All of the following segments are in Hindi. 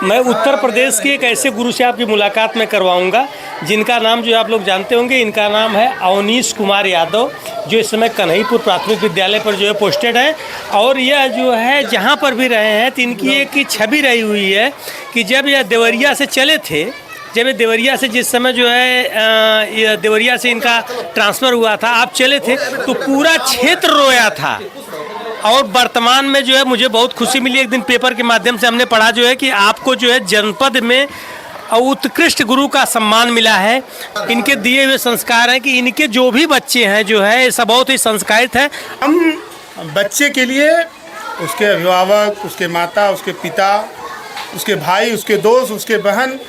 मैं उत्तर प्रदेश के एक ऐसे गुरु से आपकी मुलाकात में करवाऊंगा जिनका नाम जो आप लोग जानते होंगे। इनका नाम है अवनीश कुमार यादव, जो इस समय कन्हईपुर प्राथमिक विद्यालय पर जो है पोस्टेड है। और यह जो है जहाँ पर भी रहे हैं तो इनकी एक छवि रही हुई है कि जब यह देवरिया से चले थे, जब ये देवरिया से जिस समय जो है देवरिया से इनका ट्रांसफ़र हुआ था, आप चले थे तो पूरा क्षेत्र रोया था। और वर्तमान में जो है मुझे बहुत खुशी मिली, एक दिन पेपर के माध्यम से हमने पढ़ा जो है कि आपको जो है जनपद में उत्कृष्ट गुरु का सम्मान मिला है। इनके दिए हुए संस्कार हैं कि इनके जो भी बच्चे हैं जो है सब बहुत ही संस्कारित हैं। हम बच्चे के लिए उसके अभिभावक, उसके माता, उसके पिता, उसके भाई, उसके दोस्त, उसके बहन,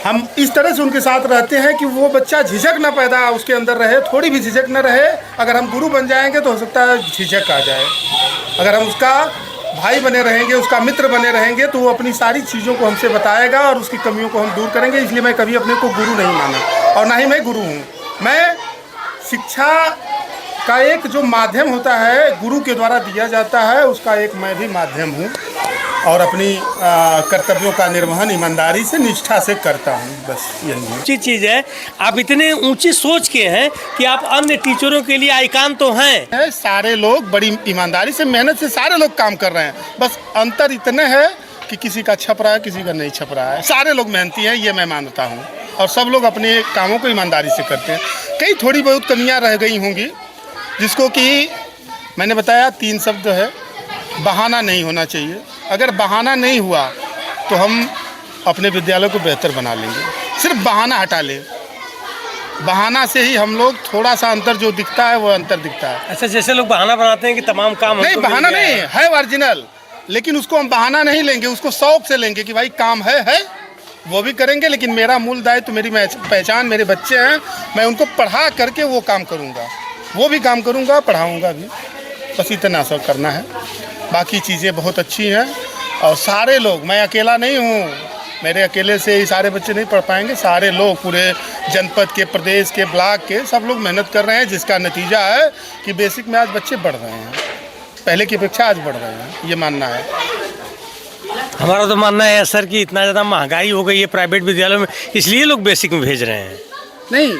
हम इस तरह से उनके साथ रहते हैं कि वो बच्चा झिझक ना पैदा उसके अंदर रहे, थोड़ी भी झिझक ना रहे। अगर हम गुरु बन जाएंगे तो हो सकता है झिझक आ जाए। अगर हम उसका भाई बने रहेंगे, उसका मित्र बने रहेंगे, तो वो अपनी सारी चीज़ों को हमसे बताएगा और उसकी कमियों को हम दूर करेंगे। इसलिए मैं कभी अपने को गुरु नहीं माना और ना ही मैं गुरु हूँ। मैं शिक्षा का एक जो माध्यम होता है गुरु के द्वारा दिया जाता है, उसका एक मैं भी माध्यम हूँ और अपनी कर्तव्यों का निर्वहन ईमानदारी से, निष्ठा से करता हूँ। बस यही है। अच्छी चीज़ है, आप इतने ऊंची सोच के हैं कि आप अन्य टीचरों के लिए आइकान तो हैं। सारे लोग बड़ी ईमानदारी से, मेहनत से सारे लोग काम कर रहे हैं। बस अंतर इतने है कि किसी का छप रहा है, किसी का नहीं छप रहा है। सारे लोग मेहनती हैं, ये मैं मानता हूँ। और सब लोग अपने कामों को ईमानदारी से करते हैं। कई थोड़ी बहुत कमियाँ रह गई होंगी, जिसको कि मैंने बताया 3 शब्द है, बहाना नहीं होना चाहिए। अगर बहाना नहीं हुआ तो हम अपने विद्यालय को बेहतर बना लेंगे। सिर्फ बहाना हटा ले, बहाना से ही हम लोग थोड़ा सा अंतर जो दिखता है वो अंतर दिखता है। अच्छा, जैसे लोग बहाना बनाते हैं कि तमाम काम नहीं, बहाना नहीं है ओरिजिनल, लेकिन उसको हम बहाना नहीं लेंगे, उसको शौक से लेंगे कि भाई काम है वो भी करेंगे। लेकिन मेरा मूल दायित्व, मेरी पहचान मेरे बच्चे हैं, मैं उनको पढ़ा करके वो काम करूँगा, वो भी काम करूँगा, पढ़ाऊँगा भी। बस इतना सब करना है। बाकी चीज़ें बहुत अच्छी हैं और सारे लोग, मैं अकेला नहीं हूँ, मेरे अकेले से ही सारे बच्चे नहीं पढ़ पाएंगे। सारे लोग पूरे जनपद के, प्रदेश के, ब्लॉक के सब लोग मेहनत कर रहे हैं, जिसका नतीजा है कि बेसिक में आज बच्चे बढ़ रहे हैं, पहले की अपेक्षा आज बढ़ रहे हैं। ये मानना है हमारा। तो मानना है सर कि इतना ज़्यादा महंगाई हो गई है प्राइवेट विद्यालयों में, इसलिए लोग बेसिक में भेज रहे हैं। नहीं,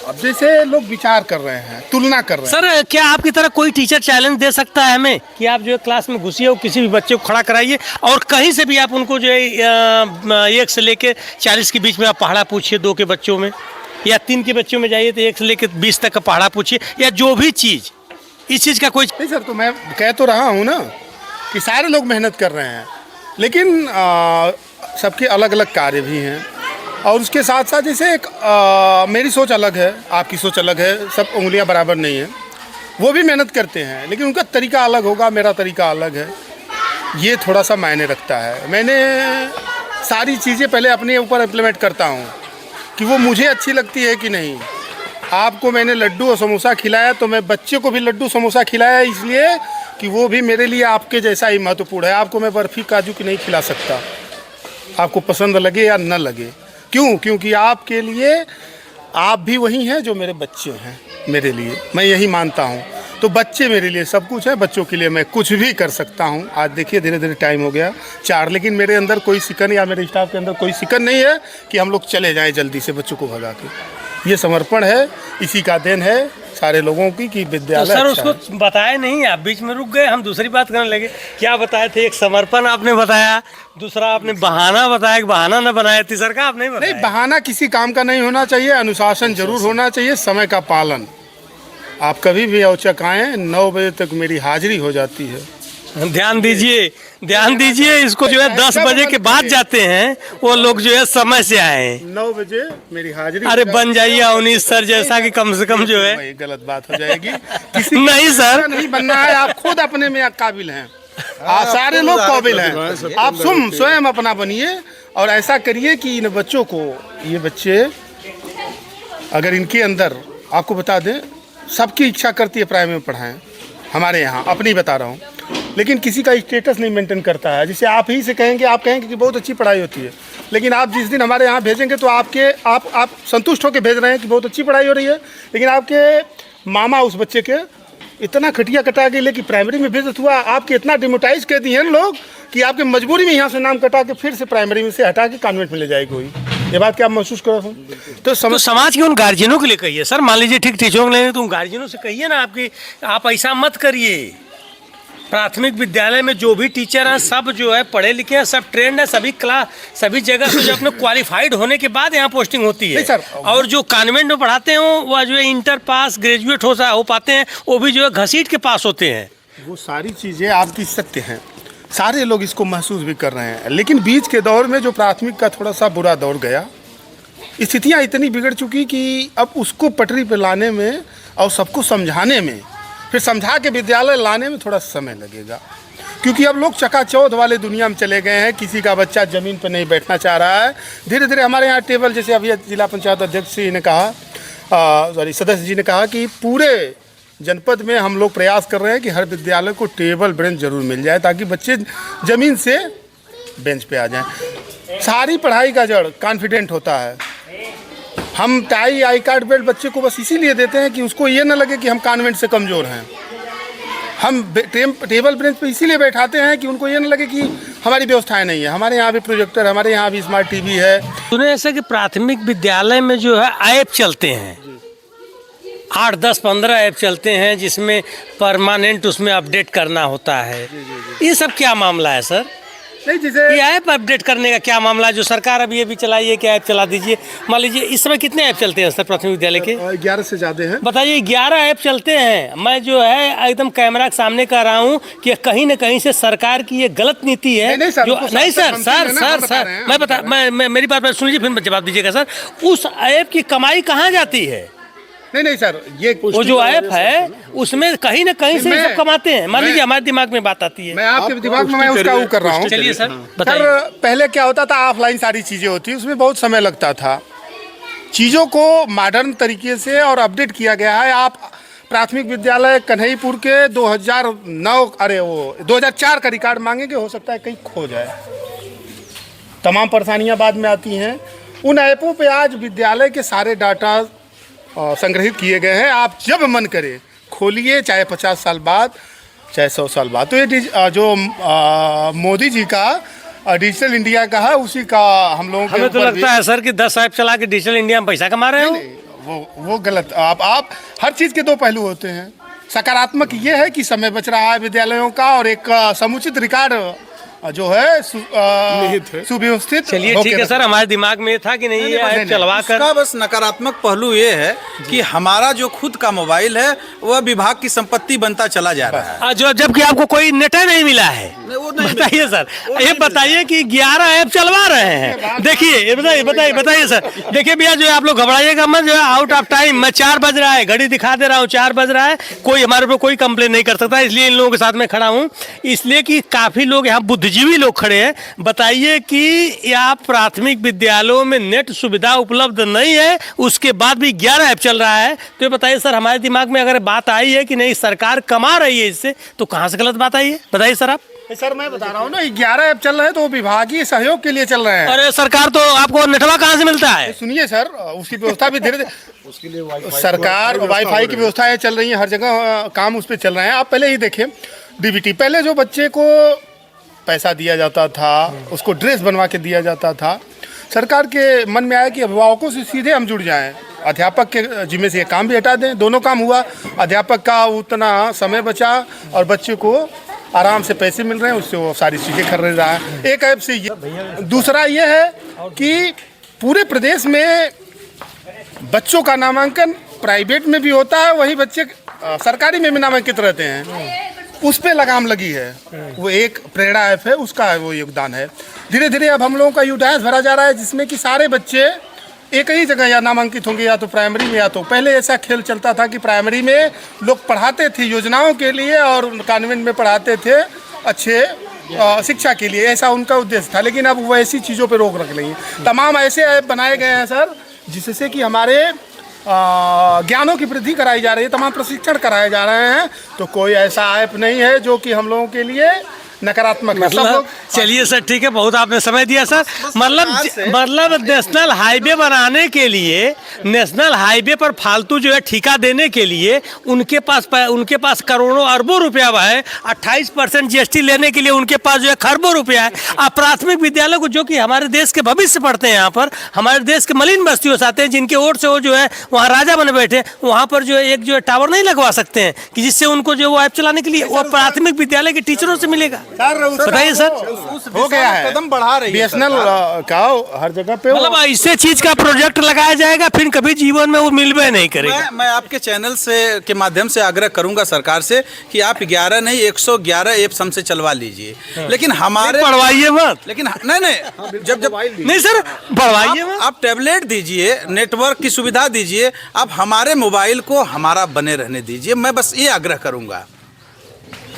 अब जैसे लोग विचार कर रहे हैं, तुलना कर रहे हैं। सर, क्या आपकी तरह कोई टीचर चैलेंज दे सकता है हमें कि आप जो है क्लास में घुसिए और किसी भी बच्चे को खड़ा कराइए और कहीं से भी आप उनको जो है 1 से लेके 40 के बीच में आप पहाड़ा पूछिए, 2 के बच्चों में, या 3 के बच्चों में जाइए तो 1 से लेके 20 तक का पहाड़ा पूछिए, या जो भी चीज़, इस चीज़ का कोई नहीं सर। तो मैं कह तो रहा हूँ ना कि सारे लोग मेहनत कर रहे हैं, लेकिन सबके अलग अलग कार्य भी हैं। और उसके साथ साथ जैसे एक मेरी सोच अलग है, आपकी सोच अलग है, सब उंगलियां बराबर नहीं हैं। वो भी मेहनत करते हैं, लेकिन उनका तरीका अलग होगा, मेरा तरीका अलग है। ये थोड़ा सा मायने रखता है। मैंने सारी चीज़ें पहले अपने ऊपर इम्प्लीमेंट करता हूँ कि वो मुझे अच्छी लगती है कि नहीं। आपको मैंने लड्डू और समोसा खिलाया तो मैं बच्चे को भी लड्डू समोसा खिलाया, इसलिए कि वो भी मेरे लिए आपके जैसा ही महत्वपूर्ण है। आपको मैं बर्फ़ी काजू की नहीं खिला सकता, आपको पसंद लगे या न लगे। क्यों? क्योंकि आपके लिए आप भी वही हैं जो मेरे बच्चे हैं मेरे लिए, मैं यही मानता हूँ। तो बच्चे मेरे लिए सब कुछ है, बच्चों के लिए मैं कुछ भी कर सकता हूँ। आज देखिए धीरे धीरे टाइम हो गया 4, लेकिन मेरे अंदर कोई सिकन या मेरे स्टाफ के अंदर कोई सिकन नहीं है कि हम लोग चले जाएं जल्दी से बच्चों को भगा के। ये समर्पण है, इसी का देन है सारे लोगों की कि विद्यालय। तो सर अच्छा उसको बताए नहीं, आप बीच में रुक गए, हम दूसरी बात करने लगे। क्या बताए थे? एक समर्पण आपने बताया, दूसरा आपने बहाना बताया कि बहाना न बनाया, तीसरा का आप नहीं बताया। नहीं, बहाना किसी काम का नहीं होना चाहिए, अनुशासन जरूर होना चाहिए, समय का पालन। आप कभी भी औचक आएँ, 9 बजे तक मेरी हाजिरी हो जाती है। ध्यान दीजिए, ध्यान दीजिए, इसको जो है 10 बजे के बाद जाते हैं वो लोग जो है समय से आए। 9 बजे मेरी हाजिरी। अरे बन जाइए अवनीश सर जैसा कि कम से कम जो है। गलत बात हो जाएगी। किसी नहीं सर, नहीं बनना है, आप खुद अपने में काबिल हैं, सारे लोग काबिल हैं। आप स्वयं अपना बनिए और ऐसा करिए कि इन बच्चों को, ये बच्चे अगर इनके अंदर, आपको बता दें, सबकी इच्छा करती है प्राइमरी में पढ़ाएं हमारे यहाँ, अपनी बता रहा हूँ, लेकिन किसी का स्टेटस नहीं मेंटेन करता है। जैसे आप ही से कहेंगे, आप कहेंगे कि बहुत अच्छी पढ़ाई होती है, लेकिन आप जिस दिन हमारे यहाँ भेजेंगे तो आप संतुष्ट होकर भेज रहे हैं कि बहुत अच्छी पढ़ाई हो रही है, लेकिन आपके मामा उस बच्चे के इतना खटिया कटा के लेके प्राइमरी में भेज हुआ, आपके इतना डिमोटाइज कर दिए हैं लोग कि आपके मजबूरी में यहाँ से नाम कटा के फिर से प्राइमरी में से हटा के कॉन्वेंट में ले जाए कोई। ये बात क्या आप महसूस करो हो? तो समाज के उन गार्जियनों के लिए कहिए सर, मान लीजिए ठीक टीचरों के लिए तो उन गार्जियनों से कहिए ना आपकी, आप ऐसा मत करिए। प्राथमिक विद्यालय में जो भी टीचर हैं सब जो है पढ़े लिखे हैं, सब ट्रेंड है, सभी जगह से जो अपने क्वालिफाइड होने के बाद यहाँ पोस्टिंग होती है। सर, और जो कॉन्वेंट में पढ़ाते हैं वह जो है इंटर पास ग्रेजुएट हो पाते हैं, वो भी जो है घसीट के पास होते हैं। वो सारी चीज़ें आपकी सत्य हैं, सारे लोग इसको महसूस भी कर रहे हैं। लेकिन बीच के दौर में जो प्राथमिक का थोड़ा सा बुरा दौर गया, स्थितियाँ इतनी बिगड़ चुकी कि अब उसको पटरी पर लाने में और सबको समझाने में, फिर समझा के विद्यालय लाने में थोड़ा समय लगेगा, क्योंकि अब लोग चकाचौंध वाले दुनिया में चले गए हैं। किसी का बच्चा ज़मीन पर नहीं बैठना चाह रहा है। धीरे धीरे हमारे यहाँ टेबल, जैसे अभी जिला पंचायत अध्यक्ष जी ने कहा, सदस्य जी ने कहा कि पूरे जनपद में हम लोग प्रयास कर रहे हैं कि हर विद्यालय को टेबल बेंच जरूर मिल जाए, ताकि बच्चे ज़मीन से बेंच पे आ जाएं। सारी पढ़ाई का जड़ कॉन्फिडेंट होता है। हम टाई आई कार्ड बेल्ट बच्चे को बस इसीलिए देते हैं कि उसको ये ना लगे कि हम कॉन्वेंट से कमज़ोर हैं। हम टेबल बेंच पे इसीलिए बैठाते हैं कि उनको ये ना लगे कि हमारी व्यवस्थाएं नहीं है। हमारे यहाँ भी प्रोजेक्टर, हमारे यहाँ भी स्मार्ट टीवी है। सुने ऐसा कि प्राथमिक विद्यालय में जो है ऐप चलते हैं, 8, 10, 15 ऐप चलते हैं, जिसमें परमानेंट उसमें अपडेट करना होता है। ये सब क्या मामला है सर? नहीं, जैसे ये ऐप अपडेट करने का क्या मामला है? जो सरकार अभी ये भी चलाई है कि ऐप चला दीजिए। मान लीजिए इस समय कितने ऐप चलते हैं सर प्राथमिक विद्यालय के? 11 से ज़्यादा हैं। बताइए, 11 ऐप चलते हैं। मैं जो है एकदम कैमरा के सामने कह रहा हूँ कि कहीं न कहीं से सरकार की ये गलत नीति है। नहीं सर, नहीं सर, मैं मेरी बात सुन लीजिए, फिर जवाब दीजिएगा सर। उस ऐप की कमाई कहाँ जाती है? नहीं सर, ये वो जो ऐप है उसमें कहीं ना कहीं से सब कमाते हैं। मान लीजिए हमारे दिमाग में बात आती है, मैं आपके दिमाग में मैं उसका वो कर रहा हूँ। चलिए सर सर, बताइए। पहले क्या होता था, ऑफलाइन सारी चीज़ें होती, उसमें बहुत समय लगता था। चीज़ों को मॉडर्न तरीके से और अपडेट किया गया है। आप प्राथमिक विद्यालय कन्हईपुर के 2004 का रिकॉर्ड मांगेंगे, हो सकता है कहीं खो जाए। तमाम परेशानियाँ बाद में आती हैं। उन ऐपों पे आज विद्यालय के सारे डाटा संग्रहित किए गए हैं। आप जब मन करे खोलिए, चाहे 50 साल बाद, चाहे 100 साल बाद। तो ये जो मोदी जी का डिजिटल इंडिया का है, उसी का हम लोगों के हमें तो लगता है सर कि 10 ऐप चला के डिजिटल इंडिया में पैसा कमा रहे हो। वो गलत। आप हर चीज़ के दो पहलू होते हैं। सकारात्मक ये है कि समय बच रहा है विद्यालयों का, और एक समुचित रिकॉर्ड जो है सुव्यवस्थित। चलिए ठीक है सर, हमारे दिमाग में था कि नहीं ये ऐप चलवा कर। इसका बस नकारात्मक पहलू ये है कि हमारा जो खुद का मोबाइल है वह विभाग की संपत्ति बनता चला जा रहा है, जो जबकि आपको कोई नेट नहीं मिला है। बताइए सर, ये बताइए कि 11 ऐप चलवा रहे हैं। देखिए बताइए सर। देखिए भैया, जो आप लोग घबराइएगा मत, जो है आउट ऑफ टाइम, मैं 4 बज रहा है, घड़ी दिखा दे रहा हूँ, 4 बज रहा है। कोई हमारे ऊपर कोई कंप्लेन नहीं कर सकता, इसलिए इन लोगों के साथ में खड़ा हूँ। इसलिए कि काफ़ी लोग यहाँ बुद्धिजीवी लोग खड़े हैं। बताइए कि आप प्राथमिक विद्यालयों में नेट सुविधा उपलब्ध नहीं है, उसके बाद भी 11 ऐप चल रहा है। तो ये बताइए सर, हमारे दिमाग में अगर बात आई है कि नहीं सरकार कमा रही है इससे, तो कहाँ से गलत बात आई है? बताइए सर आप। सर मैं बता रहा हूँ ना, 11 ऐप चल रहे हैं तो विभागीय सहयोग के लिए चल रहे हैं। अरे सरकार तो आपको नेटवर्क कहाँ से मिलता है? सुनिए सर, उसकी व्यवस्था भी धीरे धीरे उसके लिए सरकार वाईफाई की व्यवस्थाएं चल रही हैं, हर जगह काम उस पर चल रहे हैं। आप पहले ही देखें, डीबीटी पहले जो बच्चे को पैसा दिया जाता था, उसको ड्रेस बनवा के दिया जाता था। सरकार के मन में आया कि अभिभावकों से सीधे हम जुड़ जाएं, अध्यापक के जिम्मे से ये काम भी हटा दें। दोनों काम हुआ, अध्यापक का उतना समय बचा और बच्चे को आराम से पैसे मिल रहे हैं, उससे वो सारी चीज़ें खरीद रहा है एक ऐप से। दूसरा ये है कि पूरे प्रदेश में बच्चों का नामांकन प्राइवेट में भी होता है, वहीं बच्चे सरकारी में भी नामांकित रहते हैं। उस पे लगाम लगी है। वो एक प्रेरणा ऐप है, उसका वो योगदान है। धीरे धीरे अब हम लोगों का यूडाइस भरा जा रहा है, जिसमें कि सारे बच्चे एक ही जगह या नामांकित होंगे, या तो प्राइमरी में, या तो पहले ऐसा खेल चलता था कि प्राइमरी में लोग पढ़ाते थे योजनाओं के लिए और कॉन्वेंट में पढ़ाते थे अच्छे शिक्षा के लिए, ऐसा उनका उद्देश्य था। लेकिन अब वो ऐसी चीज़ों पर रोक रख ली है। तमाम ऐसे ऐप बनाए गए हैं सर, जिससे कि हमारे ज्ञानों की वृद्धि कराई जा रही है, तमाम प्रशिक्षण कराए जा रहे हैं। तो कोई ऐसा ऐप नहीं है जो कि हम लोगों के लिए नकारात्मक है। सब मतलब लोग चलिए सर, ठीक है, बहुत आपने समय दिया सर। मतलब नेशनल हाईवे बनाने के लिए, नेशनल हाईवे पर फालतू जो है ठेका देने के लिए उनके पास करोड़ों अरबों रुपया है। 28% GST लेने के लिए उनके पास जो है खरबों रुपया है। अब प्राथमिक विद्यालय को, जो कि हमारे देश के भविष्य पढ़ते हैं, यहाँ पर हमारे देश के मलिन बस्तियों से आते हैं, जिनके वोट से वो जो है वहाँ राजा बने बैठे, वहाँ पर जो है एक जो है टावर नहीं लगवा सकते हैं कि जिससे उनको जो वो ऐप चलाने के लिए वो प्राथमिक विद्यालय के टीचरों से मिलेगा। बताइए सर, हो गया है, कदम बढ़ा रही है BSNL का हर जगह पे मतलब ऐसे चीज का प्रोजेक्ट लगाया जाएगा फिर कभी जीवन में वो मिलवे नहीं करेगा। मैं आपके चैनल से के माध्यम से आग्रह करूंगा सरकार से कि आप 11 नहीं 111 ऐप हमसे चलवा लीजिए, लेकिन हमारे पढ़वाइए मत, लेकिन नहीं जब नहीं सर, पढ़वाइए मत। आप टैबलेट दीजिए, नेटवर्क की सुविधा दीजिए, आप हमारे मोबाइल को हमारा बने रहने दीजिए। मैं बस ये आग्रह करूंगा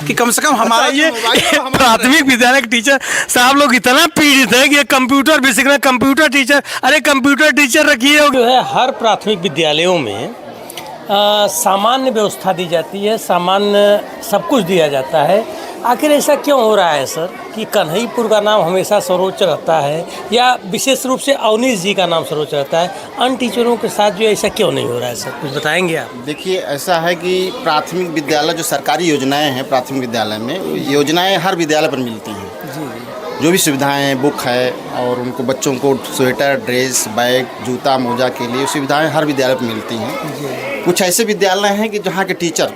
कि कम से कम हमारा ये जो मोबाइल है, हमारा प्राथमिक विद्यालय के टीचर साहब लोग इतना पीड़ित हैं कि कंप्यूटर भी सीखना, कंप्यूटर टीचर, अरे कंप्यूटर टीचर रखिए। जो है हर प्राथमिक विद्यालयों में सामान्य व्यवस्था दी जाती है, सामान्य सब कुछ दिया जाता है। आखिर ऐसा क्यों हो रहा है सर कि कन्हईपुर का नाम हमेशा सर्वोच्च रहता है, या विशेष रूप से अवनीश जी का नाम सर्वोच्च रहता है, अन्य टीचरों के साथ जो ऐसा क्यों नहीं हो रहा है सर, कुछ बताएंगे आप? देखिए, ऐसा है कि प्राथमिक विद्यालय जो सरकारी योजनाएं हैं प्राथमिक विद्यालय में, योजनाएं हर विद्यालय पर मिलती हैं। जो भी सुविधाएं हैं, बुक है और उनको बच्चों को स्वेटर, ड्रेस, बैग, जूता, मोजा के लिए सुविधाएं हर विद्यालय पर मिलती हैं। कुछ ऐसे विद्यालय हैं कि जहाँ के टीचर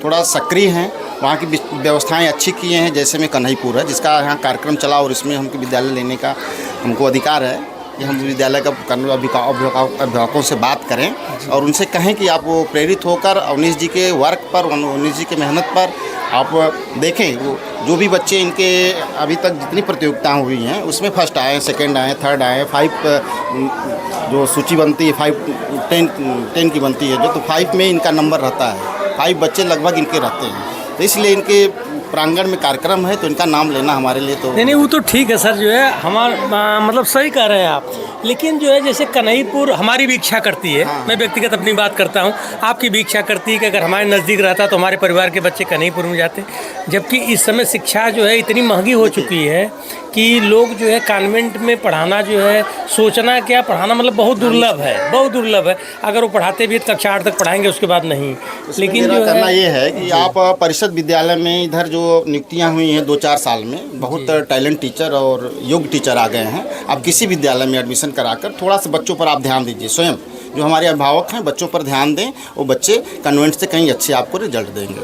थोड़ा सक्रिय हैं, वहाँ की व्यवस्थाएं अच्छी किए हैं, जैसे में कन्हईपुर है, जिसका यहाँ कार्यक्रम चला और इसमें हमको विद्यालय लेने का हमको अधिकार है कि हम विद्यालय का अभिभावकों से बात करें और उनसे कहें कि आप वो प्रेरित होकर अवनीश जी के वर्क पर, अवनीश जी की मेहनत पर आप देखें। वो जो भी बच्चे इनके अभी तक जितनी प्रतियोगिताएं हुई हैं उसमें फर्स्ट आए, सेकंड आए, थर्ड आए, 5 जो सूची बनती है 10 की बनती है जो, तो 5 में इनका नंबर रहता है। 5 बच्चे लगभग इनके रहते हैं, तो इसलिए इनके प्रांगण में कार्यक्रम है तो इनका नाम लेना हमारे लिए तो नहीं, वो तो ठीक है सर, जो है हमारा मतलब सही कह रहे हैं आप, लेकिन जो है जैसे कन्हईपुर हमारी भी इच्छा करती है, मैं व्यक्तिगत अपनी बात करता हूँ, आपकी भी इच्छा करती है कि अगर हमारे नज़दीक रहता तो हमारे परिवार के बच्चे कन्हईपुर में जाते, जबकि इस समय शिक्षा जो है इतनी महंगी हो चुकी है कि लोग जो है कॉन्वेंट में पढ़ाना जो है, सोचना क्या पढ़ाना मतलब बहुत दुर्लभ है, बहुत दुर्लभ है। अगर वो पढ़ाते भी कक्षा 8 तक पढ़ाएंगे उसके बाद नहीं। लेकिन जो करना ये है कि आप परिषद विद्यालय में इधर जो नियुक्तियां हुई हैं 2-4 साल में, बहुत टैलेंट टीचर और योग्य टीचर आ गए हैं। आप किसी विद्यालय में एडमिशन कराकर थोड़ा सा बच्चों पर आप ध्यान दीजिए, स्वयं जो हमारे अभिभावक हैं बच्चों पर ध्यान दें, वो बच्चे कन्वेंट से कहीं अच्छे आपको रिजल्ट देंगे।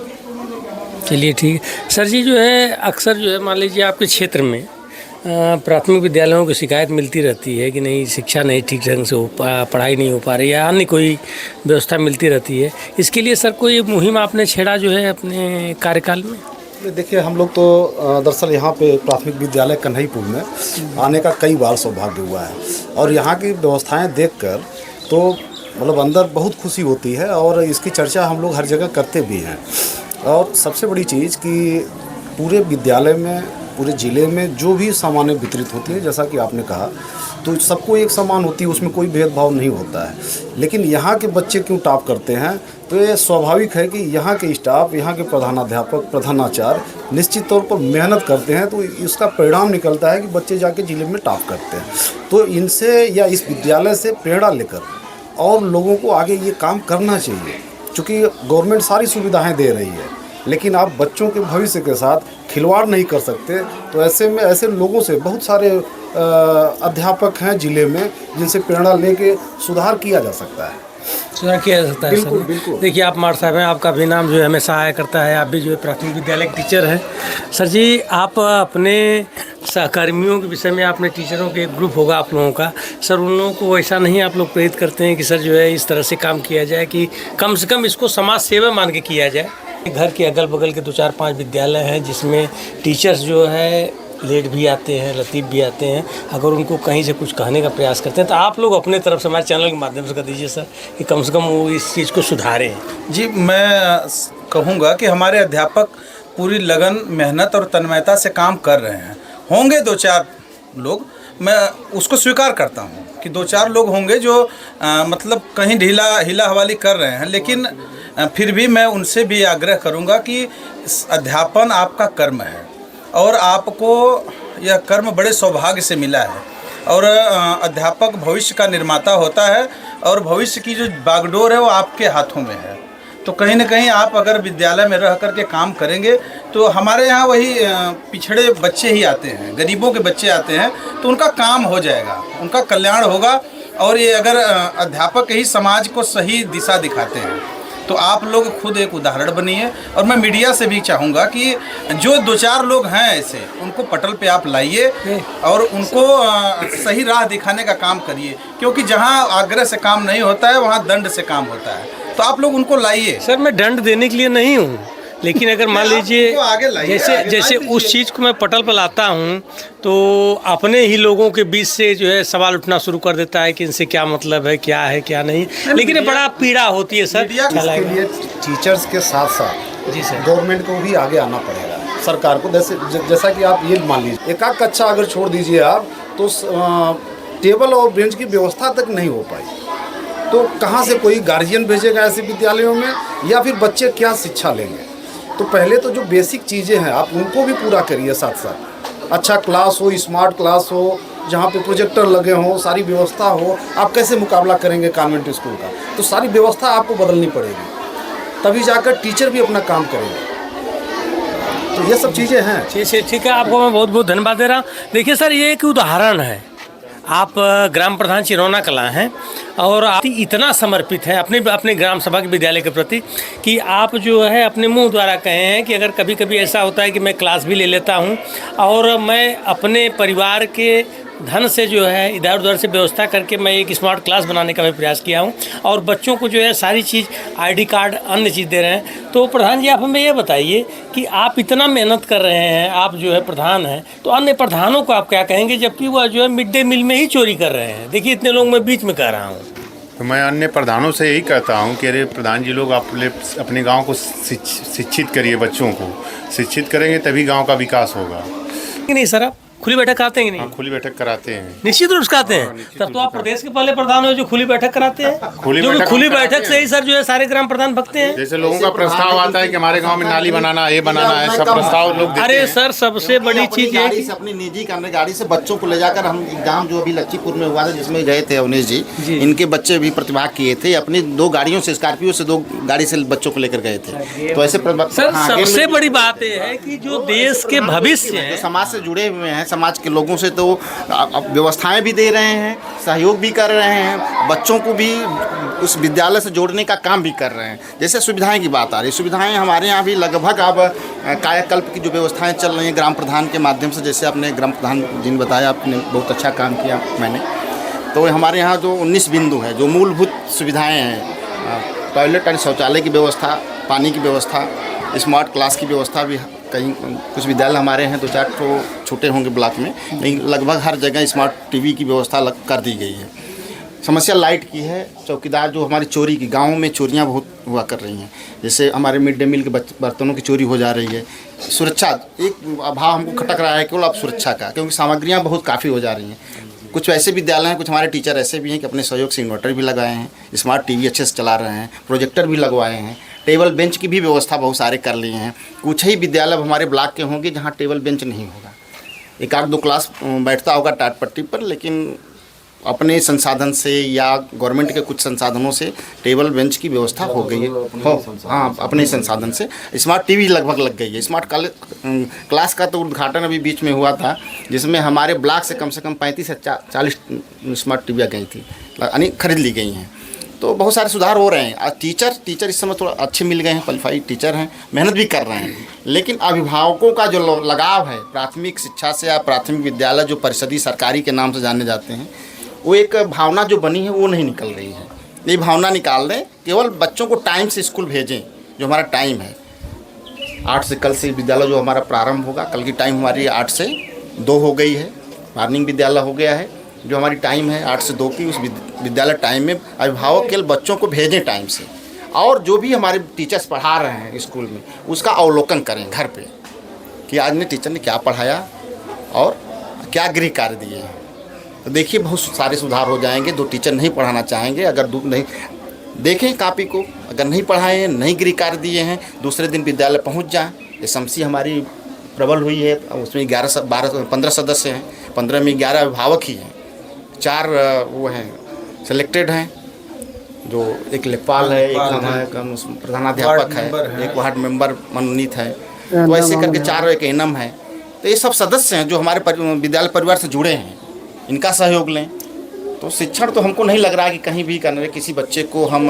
चलिए ठीक है सर जी। जो है अक्सर जो है मान लीजिए आपके क्षेत्र में प्राथमिक विद्यालयों की शिकायत मिलती रहती है कि नहीं शिक्षा नहीं ठीक ढंग से पढ़ाई नहीं हो पा रही है, या अन्य कोई व्यवस्था मिलती रहती है। इसके लिए सर कोई मुहिम आपने छेड़ा जो है अपने कार्यकाल में? देखिए, हम लोग तो दरअसल यहाँ पे प्राथमिक विद्यालय कन्हईपुर में आने का कई बार सौभाग्य हुआ है और यहाँ की व्यवस्थाएं देखकर तो मतलब अंदर बहुत खुशी होती है और इसकी चर्चा हम लोग हर जगह करते भी हैं। और सबसे बड़ी चीज़ कि पूरे विद्यालय में, पूरे ज़िले में जो भी सामानें वितरित होती है, जैसा कि आपने कहा, तो सबको एक समान होती है, उसमें कोई भेदभाव नहीं होता है। लेकिन यहाँ के बच्चे क्यों टॉप करते हैं, तो ये स्वाभाविक है कि यहाँ के स्टाफ, यहाँ के प्रधानाध्यापक, प्रधानाचार्य निश्चित तौर पर मेहनत करते हैं, तो इसका परिणाम निकलता है कि बच्चे जाके ज़िले में टॉप करते हैं। तो इनसे या इस विद्यालय से प्रेरणा लेकर और लोगों को आगे ये काम करना चाहिए, क्योंकि गवर्नमेंट सारी सुविधाएँ दे रही है, लेकिन आप बच्चों के भविष्य के साथ खिलवाड़ नहीं कर सकते। तो ऐसे में ऐसे लोगों से बहुत सारे अध्यापक हैं ज़िले में जिनसे प्रेरणा लेके सुधार किया जा सकता है। सुधार किया जा सकता है। बिल्कुल बिल्कुल। देखिए, आप मार साहब हैं, आपका भी नाम जो है हमें सहाय करता है, आप भी जो है प्राथमिक विद्यालय के टीचर हैं। सर जी, आप अपने सहकर्मियों के विषय में, आपने टीचरों के एक ग्रुप होगा आप लोगों का, सर उन लोगों को ऐसा नहीं आप लोग प्रेरित करते हैं कि सर जो है इस तरह से काम किया जाए कि कम से कम इसको समाज सेवा मान के किया जाए? घर के अगल बगल के 2-4-5 विद्यालय हैं जिसमें टीचर्स जो है लेट भी आते हैं, लतीफ़ भी आते हैं, अगर उनको कहीं से कुछ कहने का प्रयास करते हैं तो आप लोग अपने तरफ से हमारे चैनल के माध्यम से कर दीजिए सर कि कम से कम वो इस चीज़ को सुधारें। जी, मैं कहूँगा कि हमारे अध्यापक पूरी लगन, मेहनत और तन्मयता से काम कर रहे हैं। होंगे 2-4 लोग, मैं उसको स्वीकार करता हूँ कि 2-4 लोग होंगे जो मतलब कहीं ढीला हवाली कर रहे हैं, लेकिन फिर भी मैं उनसे भी आग्रह करूंगा कि अध्यापन आपका कर्म है और आपको यह कर्म बड़े सौभाग्य से मिला है। और अध्यापक भविष्य का निर्माता होता है और भविष्य की जो बागडोर है वो आपके हाथों में है। तो कहीं ना कहीं आप अगर विद्यालय में रह कर के काम करेंगे तो हमारे यहाँ वही पिछड़े बच्चे ही आते हैं, गरीबों के बच्चे आते हैं, तो उनका काम हो जाएगा, उनका कल्याण होगा। और ये अगर अध्यापक ही समाज को सही दिशा दिखाते हैं तो आप लोग खुद एक उदाहरण बनिए। और मैं मीडिया से भी चाहूँगा कि जो 2-4 लोग हैं ऐसे, उनको पटल पे आप लाइए और उनको सही राह दिखाने का काम करिए, क्योंकि जहाँ आग्रह से काम नहीं होता है वहाँ दंड से काम होता है। तो आप लोग उनको लाइए। सर मैं दंड देने के लिए नहीं हूँ, लेकिन अगर मान लीजिए जैसे उस चीज़ को मैं पटल पर लाता हूँ तो अपने ही लोगों के बीच से जो है सवाल उठना शुरू कर देता है कि इनसे क्या मतलब है क्या नहीं। लेकिन ये बड़ा पीड़ा होती है सर। इसके लिए टीचर्स के साथ साथ जी सर, गवर्नमेंट को भी आगे आना पड़ेगा, सरकार को। जैसा कि आप ये मान लीजिए, एक आध कक्षा अगर छोड़ दीजिए आप तो टेबल और बेंच की व्यवस्था तक नहीं हो पाई, तो कहाँ से कोई गार्जियन भेजेगा ऐसे विद्यालयों में, या फिर बच्चे क्या शिक्षा लेंगे। तो पहले तो जो बेसिक चीज़ें हैं आप उनको भी पूरा करिए, साथ साथ अच्छा क्लास हो, स्मार्ट क्लास हो, जहाँ पे प्रोजेक्टर लगे हों, सारी व्यवस्था हो। आप कैसे मुकाबला करेंगे कॉन्वेंट स्कूल का? तो सारी व्यवस्था आपको बदलनी पड़ेगी, तभी जाकर टीचर भी अपना काम करेंगे। तो ये सब चीज़ें हैं। ठीक है, आपको मैं बहुत बहुत धन्यवाद दे रहा हूँ। देखिए सर, ये एक उदाहरण है। आप ग्राम प्रधान चिरौना कला हैं और आप इतना समर्पित हैं अपने ग्राम सभा के विद्यालय के प्रति कि आप जो है अपने मुंह द्वारा कहे हैं कि अगर कभी कभी ऐसा होता है कि मैं क्लास भी ले लेता हूं और मैं अपने परिवार के धन से जो है इधर उधर से व्यवस्था करके मैं एक स्मार्ट क्लास बनाने का भी प्रयास किया हूं और बच्चों को जो है सारी चीज़ ID कार्ड अन्य चीज़ दे रहे हैं। तो प्रधान जी, आप हमें ये बताइए कि आप इतना मेहनत कर रहे हैं, आप जो है प्रधान हैं, तो अन्य प्रधानों को आप क्या कहेंगे जबकि वह जो है मिड डे मील में ही चोरी कर रहे हैं? देखिए इतने लोग मैं बीच में कह रहा हूँ। तो मैं अन्य प्रधानों से यही कहता हूँ कि अरे प्रधान जी लोग, आप अपने गाँव को शिक्षित करिए, बच्चों को शिक्षित करेंगे तभी गाँव का विकास होगा। नहीं सर, आप खुली बैठक कराते हैं कि नहीं? हाँ, खुली बैठक कराते हैं, निश्चित रूप से कराते हैं। तब तो आप प्रदेश के पहले प्रधान हो जो खुली बैठक कराते हैं। खुली बैठक से ही सर जो है सारे ग्राम प्रधान भगते हैं। जैसे लोगों का प्रस्ताव आता है कि हमारे गांव में नाली बनाना है, ये बनाना है, सब प्रस्ताव लोग देते हैं। अरे सर, सबसे बड़ी चीज है कि अपनी निजी गाड़ी से बच्चों को ले जाकर हम एग्जाम जो अभी लक्ष्मीपुर में हुआ था जिसमें गए थे अवनीश जी, इनके बच्चे भी प्रतिभाग किए थे। अपनी 2 गाड़ियों से, स्कॉर्पियो से 2 गाड़ी से बच्चों को लेकर गए थे। तो ऐसे सर सबसे बड़ी बात यह है कि जो देश के भविष्य है, समाज से जुड़े हुए हैं, समाज के लोगों से तो व्यवस्थाएं भी दे रहे हैं, सहयोग भी कर रहे हैं, बच्चों को भी उस विद्यालय से जोड़ने का काम भी कर रहे हैं। जैसे सुविधाएं की बात आ रही, सुविधाएं हमारे यहाँ भी लगभग अब कायाकल्प की जो व्यवस्थाएं चल रही हैं ग्राम प्रधान के माध्यम से। जैसे आपने ग्राम प्रधान जी ने बताया, आपने बहुत अच्छा काम किया। मैंने तो हमारे यहाँ जो 19 बिंदु है, जो मूलभूत सुविधाएँ हैं, टॉयलेट और शौचालय की व्यवस्था, पानी की व्यवस्था, स्मार्ट क्लास की व्यवस्था भी कहीं कुछ विद्यालय हमारे हैं 2-4 तो छोटे होंगे ब्लॉक में, लेकिन लगभग हर जगह स्मार्ट टीवी की व्यवस्था कर दी गई है। समस्या लाइट की है। चौकीदार जो हमारी चोरी की, गाँव में चोरियां बहुत हुआ कर रही हैं, जैसे हमारे मिड डे मील के बर्तनों की चोरी हो जा रही है। सुरक्षा एक अभाव हमको खटक रहा है केवल अब सुरक्षा का, क्योंकि सामग्रियाँ बहुत काफ़ी हो जा रही हैं। कुछ ऐसे विद्यालय हैं, कुछ हमारे टीचर ऐसे भी हैं कि अपने सहयोग से इन्वर्टर भी लगाए हैं, स्मार्ट टीवी अच्छे से चला रहे हैं, प्रोजेक्टर भी लगवाए हैं, टेबल बेंच की भी व्यवस्था बहुत सारे कर लिए हैं। कुछ ही विद्यालय हमारे ब्लॉक के होंगे जहाँ टेबल बेंच नहीं होगा, 1-2 क्लास बैठता होगा टाट पट्टी पर, लेकिन अपने संसाधन से या गवर्नमेंट के कुछ संसाधनों से टेबल बेंच की व्यवस्था हो गई है। हाँ, अपने संसाधन से स्मार्ट टीवी लगभग लग गई है। स्मार्ट क्लास का तो उद्घाटन अभी बीच में हुआ था, जिसमें हमारे ब्लॉक से कम 35 से 40 स्मार्ट टीवियाँ गई थी, यानी खरीद ली गई हैं। तो बहुत सारे सुधार हो रहे हैं। टीचर इस समय थोड़ा अच्छे मिल गए हैं, क्वालिफाइड टीचर हैं, मेहनत भी कर रहे हैं। लेकिन अभिभावकों का जो लगाव है प्राथमिक शिक्षा से या प्राथमिक विद्यालय जो परिषदीय सरकारी के नाम से जाने जाते हैं, वो एक भावना जो बनी है वो नहीं निकल रही है। ये भावना निकाल दें, केवल बच्चों को टाइम से स्कूल भेजें। जो हमारा टाइम है 8 से, कल से विद्यालय जो हमारा प्रारंभ होगा, कल की टाइम हमारी 8 से 2 हो गई है, मॉर्निंग विद्यालय हो गया है। जो हमारी टाइम है 8 से 2 की, उस विद्यालय टाइम में अभिभावक केवल बच्चों को भेजें टाइम से, और जो भी हमारे टीचर्स पढ़ा रहे हैं स्कूल में उसका अवलोकन करें घर पे कि आज ने टीचर ने क्या पढ़ाया और क्या गृह कार्य दिए हैं। तो देखिए बहुत सारे सुधार हो जाएंगे। 2 टीचर नहीं पढ़ाना चाहेंगे, अगर नहीं देखें कापी को, अगर नहीं पढ़ाए हैं, नहीं गृह कार्य दिए हैं, दूसरे दिन विद्यालय पहुंच जाएं। एसएमसी हमारी प्रबल हुई है। उसमें 15 सदस्य हैं, 15 में 11 अभिभावक ही हैं, 4 वो हैं सेलेक्टेड हैं, जो एक लेखपाल है, एक हमारे प्रधानाध्यापक है, एक वार्ड मेंबर मनोनीत है, तो ऐसे करके 4 एक एनम है। तो ये सब सदस्य हैं जो हमारे विद्यालय परिवार से जुड़े हैं, इनका सहयोग लें तो शिक्षण तो हमको नहीं लग रहा है कि कहीं भी किसी बच्चे को हम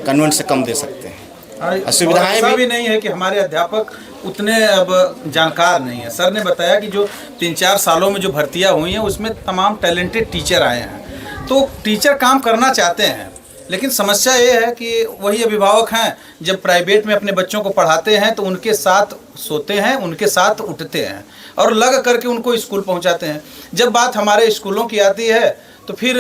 कन्वेंट से कम दे सकते हैं। सुविधाएं भी नहीं है कि हमारे अध्यापक उतने अब जानकार नहीं है। सर ने बताया कि जो 3-4 सालों में जो भर्तियां हुई हैं उसमें तमाम टैलेंटेड टीचर आए हैं, तो टीचर काम करना चाहते हैं, लेकिन समस्या ये है कि वही अभिभावक हैं जब प्राइवेट में अपने बच्चों को पढ़ाते हैं तो उनके साथ सोते हैं, उनके साथ उठते हैं और लग करके उनको स्कूल पहुंचाते हैं। जब बात हमारे स्कूलों की आती है तो फिर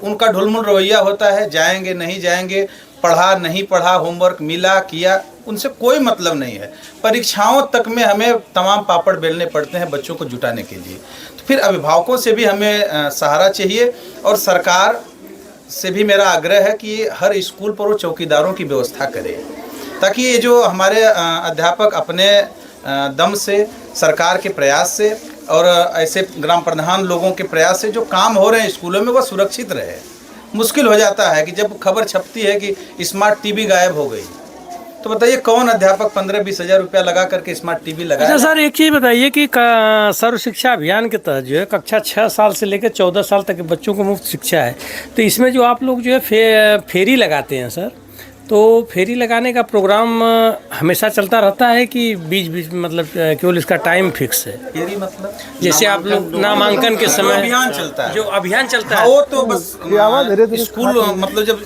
उनका ढुलमुल रवैया होता है, जाएंगे नहीं जाएंगे, पढ़ा नहीं पढ़ा, होमवर्क मिला किया, उनसे कोई मतलब नहीं है। परीक्षाओं तक में हमें तमाम पापड़ बेलने पड़ते हैं बच्चों को जुटाने के लिए। तो फिर अभिभावकों से भी हमें सहारा चाहिए और सरकार से भी मेरा आग्रह है कि हर स्कूल पर वो चौकीदारों की व्यवस्था करे, ताकि ये जो हमारे अध्यापक अपने दम से, सरकार के प्रयास से और ऐसे ग्राम प्रधान लोगों के प्रयास से जो काम हो रहे हैं स्कूलों में वह सुरक्षित रहे। मुश्किल हो जाता है कि जब खबर छपती है कि स्मार्ट टीवी गायब हो गई, तो बताइए कौन अध्यापक 15-20 हज़ार रुपया लगा करके स्मार्ट टीवी लगाए। अच्छा सर, एक चीज़ बताइए कि सर्व शिक्षा अभियान के तहत जो है कक्षा 6 साल से लेकर 14 साल तक के बच्चों को मुफ्त शिक्षा है, तो इसमें जो आप लोग जो है फेरी लगाते हैं सर, तो फेरी लगाने का प्रोग्राम हमेशा चलता रहता है कि बीच बीच मतलब केवल इसका टाइम फिक्स है? फेरी मतलब जैसे आप लोग नामांकन के समय अभियान चलता है, जो अभियान चलता है वो तो बस स्कूल मतलब जब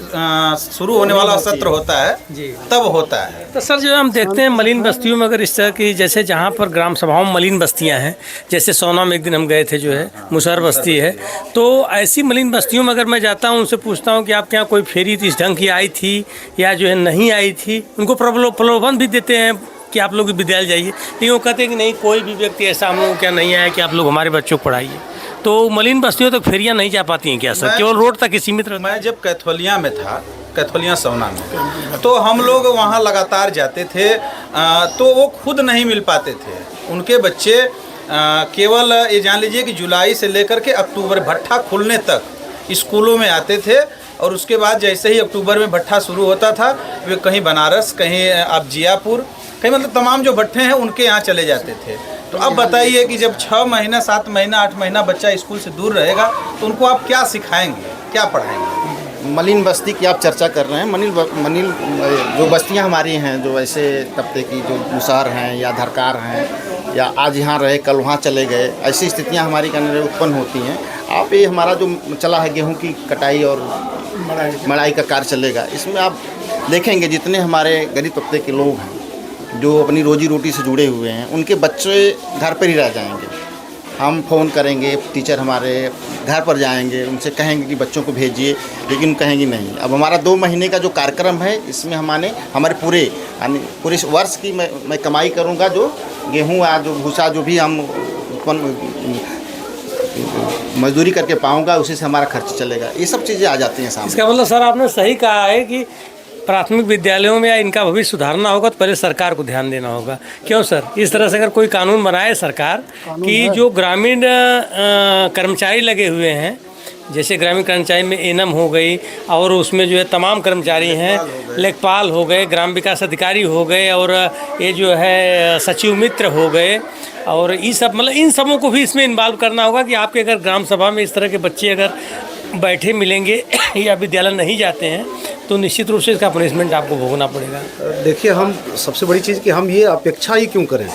शुरू होने वाला सत्र होता है जी तब होता है। तो सर जो हम देखते हैं मलिन बस्तियों में अगर इस तरह की, जैसे जहाँ पर ग्राम सभाओं में मलिन बस्तियाँ हैं, जैसे सोना में एक दिन हम गए थे जो है मुसहर बस्ती है, तो ऐसी मलिन बस्तियों में अगर मैं जाता हूँ, उनसे पूछता हूँ कि आपके यहाँ कोई फेरी इस ढंग की आई थी या जो है नहीं आई थी, उनको प्रलोभन भी देते हैं कि आप लोग विद्यालय जाइए, लेकिन वो कहते हैं कि नहीं, कोई भी व्यक्ति ऐसा हम लोगों क्या नहीं आया कि आप लोग हमारे बच्चों को पढ़ाइए। तो मलिन बस्तियों तक फेरियाँ नहीं जा पाती हैं क्या सर, केवल रोड तक ही सीमित रहती? मैं जब कैथोलिया में था, कैथोलिया सोना में, तो हम लोग वहाँ लगातार जाते थे, तो वो खुद नहीं मिल पाते थे। उनके बच्चे केवल ये जान लीजिए कि जुलाई से लेकर के अक्टूबर भट्ठा खुलने तक स्कूलों में आते थे, और उसके बाद जैसे ही अक्टूबर में भट्ठा शुरू होता था वे कहीं बनारस, कहीं अब जियापुर, कहीं मतलब तमाम जो भट्ठे हैं उनके यहाँ चले जाते थे। तो अब बताइए कि जब 6 महीना, 7 महीना, 8 महीना बच्चा स्कूल से दूर रहेगा तो उनको आप क्या सिखाएंगे, क्या पढ़ाएंगे? मलिन बस्ती की आप चर्चा कर रहे हैं। मलिन जो बस्तियां हमारी हैं, जो ऐसे तबके की, जो मुसहर हैं या धरकार हैं या आज यहाँ रहे कल वहाँ चले गए, ऐसी स्थितियां हमारी कन्या उत्पन्न होती हैं। आप ये हमारा जो चला है गेहूं की कटाई और मड़ाई का कार्य चलेगा, इसमें आप देखेंगे जितने हमारे गरीब तबके के लोग हैं जो अपनी रोजी रोटी से जुड़े हुए हैं, उनके बच्चे घर पर ही रह जाएंगे। हम फ़ोन करेंगे, टीचर हमारे घर पर जाएंगे, उनसे कहेंगे कि बच्चों को भेजिए, लेकिन कहेंगे नहीं। अब हमारा 2 महीने का जो कार्यक्रम है, इसमें हमारे पूरे वर्ष की मैं कमाई करूंगा, जो गेहूं या जो भूसा जो भी हम मजदूरी करके पाऊंगा, उसी से हमारा खर्च चलेगा। ये सब चीज़ें आ जाती हैं सामने। इसका मतलब सर आपने सही कहा है कि प्राथमिक विद्यालयों में या इनका भविष्य सुधारना होगा तो पहले सरकार को ध्यान देना होगा। क्यों सर? इस तरह से अगर कोई कानून बनाए सरकार कि जो ग्रामीण कर्मचारी लगे हुए हैं, जैसे ग्रामीण कर्मचारी में एनम हो गई और उसमें जो है तमाम कर्मचारी हैं, लेखपाल हो गए, ग्राम विकास अधिकारी हो गए, और ये जो है सचिव मित्र हो गए, और ये सब मतलब इन सबों को भी इसमें इन्वॉल्व करना होगा कि आपके अगर ग्राम सभा में इस तरह के बच्चे अगर बैठे मिलेंगे या विद्यालय नहीं जाते हैं तो निश्चित रूप से इसका पनिशमेंट आपको भोगना पड़ेगा। देखिए, हम सबसे बड़ी चीज़ कि हम ये अपेक्षा ही क्यों करें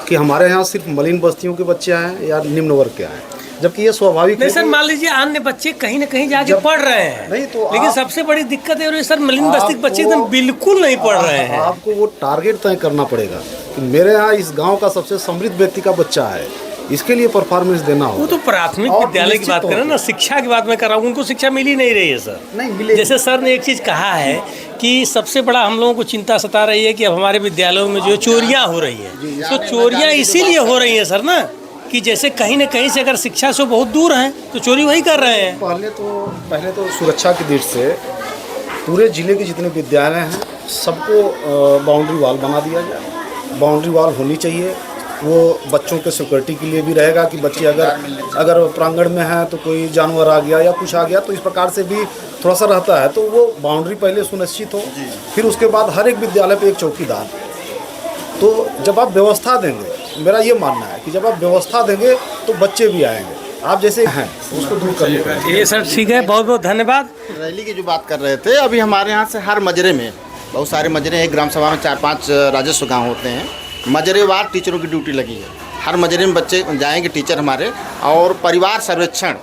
कि हमारे यहाँ सिर्फ मलिन बस्तियों के बच्चे आएँ या निम्न वर्ग के आएँ, जबकि ये स्वाभाविक नहीं सर, मान लीजिए अन्य बच्चे कहीं ना कहीं जाके पढ़ रहे हैं, नहीं तो लेकिन सबसे बड़ी दिक्कत है सर मलिन बस्ती के बच्चे एकदम बिल्कुल नहीं पढ़ रहे हैं। आपको वो टारगेट तय करना पड़ेगा कि मेरे यहाँ इस गांव का सबसे समृद्ध व्यक्ति का बच्चा है, इसके लिए परफॉर्मेंस देना होगा। वो तो प्राथमिक विद्यालय की बात करें ना, शिक्षा की बात मैं कर रहा हूँ, उनको शिक्षा मिल ही नहीं रही है सर। नहीं मिले। जैसे सर ने एक चीज़ कहा है कि सबसे बड़ा हम लोगों को चिंता सता रही है कि अब हमारे विद्यालयों में जो चोरियाँ हो रही हैं, तो चोरियाँ इसीलिए हो रही हैं सर ना, कि जैसे कहीं न कहीं से अगर शिक्षा से बहुत दूर हैं तो चोरी वही कर रहे हैं। पहले तो सुरक्षा की दृष्टि से पूरे ज़िले के जितने विद्यालय हैं सबको बाउंड्री वॉल बना दिया जाए। बाउंड्री वॉल होनी चाहिए वो बच्चों के सिक्योरिटी के लिए भी रहेगा कि बच्चे अगर प्रांगण में हैं तो कोई जानवर आ गया या कुछ आ गया, तो इस प्रकार से भी थोड़ा सा रहता है। तो वो बाउंड्री पहले सुनिश्चित हो, फिर उसके बाद हर एक विद्यालय पे एक चौकीदार। तो जब आप व्यवस्था देंगे, मेरा ये मानना है कि जब आप व्यवस्था देंगे तो बच्चे भी आएंगे। आप जैसे हैं उसको दूर करने का। ये सर ठीक है, बहुत बहुत धन्यवाद। रैली की जो बात कर रहे थे, अभी हमारे यहाँ से हर मजरे में बहुत सारे मजरे हैं। एक ग्राम सभा में 4-5 राजस्व गाँव होते हैं। मजरेवार टीचरों की ड्यूटी लगी है। हर मजरे में बच्चे जाएंगे टीचर हमारे, और परिवार सर्वेक्षण,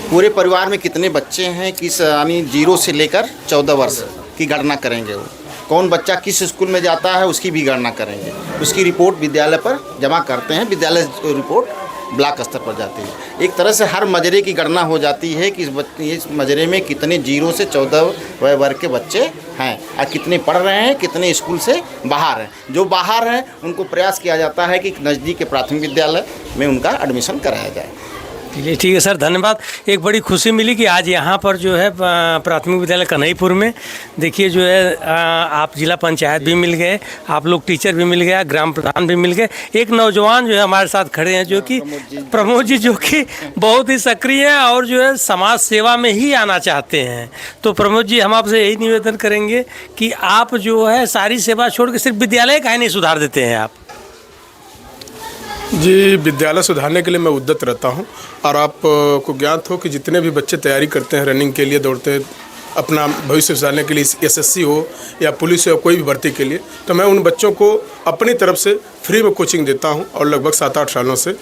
पूरे परिवार में कितने बच्चे हैं, किस यानी 0 से लेकर 14 वर्ष की गणना करेंगे। वो कौन बच्चा किस स्कूल में जाता है उसकी भी गणना करेंगे। उसकी रिपोर्ट विद्यालय पर जमा करते हैं, विद्यालय रिपोर्ट ब्लॉक स्तर पर जाती है। एक तरह से हर मजरे की गणना हो जाती है कि इस मजरे में कितने 0 से 14 वर्ग के बच्चे हैं और कितने पढ़ रहे हैं, कितने स्कूल से बाहर हैं। जो बाहर हैं उनको प्रयास किया जाता है कि नज़दीक के प्राथमिक विद्यालय में उनका एडमिशन कराया जाए। चलिए ठीक है सर, धन्यवाद। एक बड़ी खुशी मिली कि आज यहाँ पर जो है प्राथमिक विद्यालय कन्हईपुर में देखिए जो है आप जिला पंचायत भी मिल गए, आप लोग टीचर भी मिल गया, ग्राम प्रधान भी मिल गए। एक नौजवान जो है हमारे साथ खड़े हैं जो कि प्रमोद जी, जो कि बहुत ही सक्रिय हैं और जो है समाज सेवा में ही आना चाहते हैं। तो प्रमोद जी, हम आपसे यही निवेदन करेंगे कि आप जो है सारी सेवा छोड़ के सिर्फ विद्यालय काहे नहीं सुधार देते हैं आप? जी, विद्यालय सुधारने के लिए मैं उद्यत रहता हूं, और आपको ज्ञात हो कि जितने भी बच्चे तैयारी करते हैं, रनिंग के लिए दौड़ते हैं, अपना भविष्य सुधारने के लिए, एसएससी हो या पुलिस हो, कोई भी भर्ती के लिए, तो मैं उन बच्चों को अपनी तरफ से फ्री में कोचिंग देता हूं। और लगभग 7-8 सालों से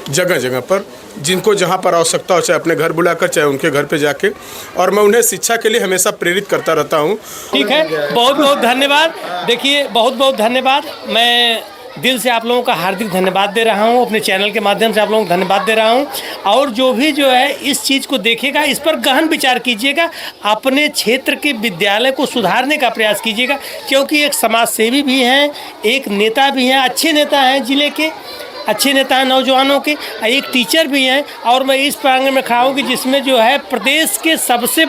जगह जगह पर जिनको जहां पर आवश्यकता हो, चाहे अपने घर बुलाकर, चाहे उनके घर पे जाके, और मैं उन्हें शिक्षा के लिए हमेशा प्रेरित करता रहता हूं। ठीक है, बहुत बहुत धन्यवाद। देखिए, बहुत बहुत धन्यवाद। मैं दिल से आप लोगों का हार्दिक धन्यवाद दे रहा हूं, अपने चैनल के माध्यम से आप लोगों को धन्यवाद दे रहा हूं। और जो भी जो है इस चीज़ को देखेगा, इस पर गहन विचार कीजिएगा, अपने क्षेत्र के विद्यालय को सुधारने का प्रयास कीजिएगा, क्योंकि एक समाज सेवी भी हैं, एक नेता भी हैं, अच्छे नेता हैं, ज़िले के अच्छे नेता हैं नौजवानों के, एक टीचर भी हैं। और मैं इस प्रांगण में खड़ा हूँ कि जिसमें जो है प्रदेश के सबसे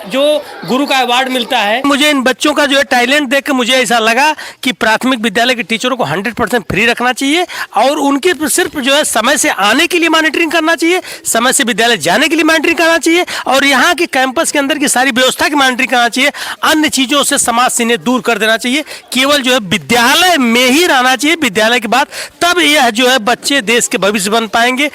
जो गुरु का अवार्ड मिलता है। मुझे इन बच्चों का जो है टैलेंट देख के मुझे ऐसा लगा कि प्राथमिक विद्यालय के टीचरों को 100% फ्री रखना चाहिए, और उनके सिर्फ जो है समय से आने के लिए मॉनिटरिंग करना चाहिए, समय से विद्यालय जाने के लिए मॉनिटरिंग करना चाहिए, और यहाँ के कैंपस के अंदर की सारी व्यवस्था की मॉनिटरिंग करना चाहिए। अन्य चीज़ों से समाज से इन्हें दूर कर देना चाहिए। केवल जो है विद्यालय में ही रहना चाहिए, विद्यालय के बाद तब यह जो है बच्चे देश के भविष्य बन पाएंगे।